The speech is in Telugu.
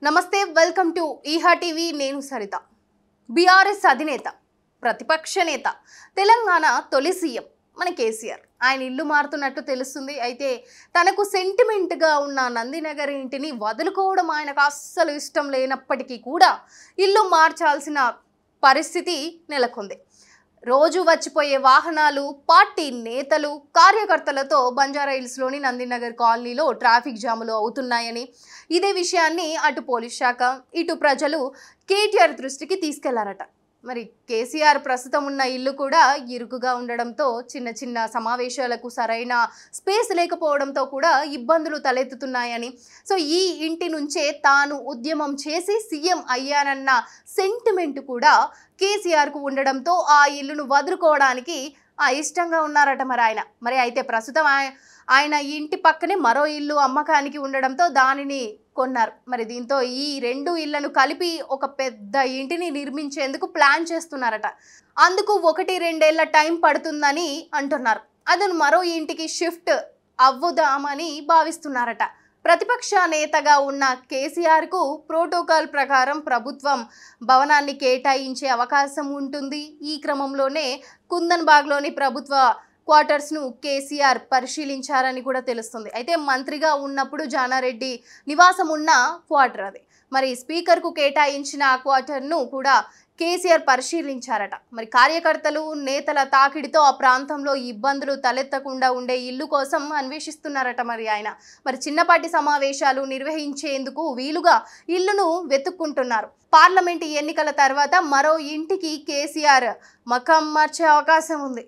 నమస్తే వెల్కమ్ టు ఈహా టీవీ నేను సరిత బీఆర్ఎస్ అధినేత ప్రతిపక్ష నేత తెలంగాణ తొలి సీఎం మన కేసీఆర్ ఆయన ఇల్లు మారుతున్నట్టు తెలుస్తుంది అయితే తనకు సెంటిమెంట్ గా ఉన్న నందినగర్ ఇంటిని వదులుకోవడం ఆయనకు అస్సలు ఇష్టం లేనప్పటికీ కూడా ఇల్లు మార్చాల్సిన పరిస్థితి నెలకొంది రోజు వచ్చిపోయే వాహనాలు పార్టీ నేతలు కార్యకర్తలతో బంజారాహిల్స్లోని నందినగర్ కాలనీలో ట్రాఫిక్ జాములు అవుతున్నాయని ఇదే విషయాన్ని అటు పోలీస్ శాఖ ఇటు ప్రజలు కేటీఆర్ దృష్టికి తీసుకెళ్లారట మరి కేసీఆర్ ప్రస్తుతం ఉన్న ఇల్లు కూడా ఇరుకుగా ఉండడంతో చిన్న చిన్న సమావేశాలకు సరైన స్పేస్ లేకపోవడంతో కూడా ఇబ్బందులు తలెత్తుతున్నాయని సో ఈ ఇంటి నుంచే తాను ఉద్యమం చేసి సీఎం అయ్యానన్న సెంటిమెంట్ కూడా కేసీఆర్కు ఉండడంతో ఆ ఇల్లును వదులుకోవడానికి ఇష్టంగా ఉన్నారట మరి అయితే ప్రస్తుతం ఆయన ఇంటి పక్కనే మరో ఇల్లు అమ్మకానికి ఉండడంతో దానిని కొన్నారు మరి దీంతో ఈ రెండు ఇళ్లను కలిపి ఒక పెద్ద ఇంటిని నిర్మించేందుకు ప్లాన్ చేస్తున్నారట అందుకు 1-2 ఏళ్ల టైం పడుతుందని అంటున్నారు అదను మరో ఇంటికి షిఫ్ట్ అవ్వుదామని భావిస్తున్నారట ప్రతిపక్ష నేతగా ఉన్న కేసీఆర్కు ప్రోటోకాల్ ప్రకారం ప్రభుత్వం భవనాన్ని కేటాయించే అవకాశం ఉంటుంది ఈ క్రమంలోనే కుందన్బాగ్లోని ప్రభుత్వ క్వార్టర్స్ను కేసీఆర్ పరిశీలించారని కూడా తెలుస్తుంది అయితే మంత్రిగా ఉన్నప్పుడు జానారెడ్డి నివాసం ఉన్న క్వార్టర్ అది మరి స్పీకర్కు కేటాయించిన ఆ క్వార్టర్ను కూడా కేసీఆర్ పరిశీలించారట మరి కార్యకర్తలు నేతల తాకిడితో ఆ ప్రాంతంలో ఇబ్బందులు తలెత్తకుండా ఉండే ఇల్లు కోసం అన్వేషిస్తున్నారట మరి చిన్నపాటి సమావేశాలు నిర్వహించేందుకు వీలుగా ఇల్లును వెతుక్కుంటున్నారు పార్లమెంటు ఎన్నికల తర్వాత మరో ఇంటికి కేసీఆర్ మకాం మార్చే అవకాశం ఉంది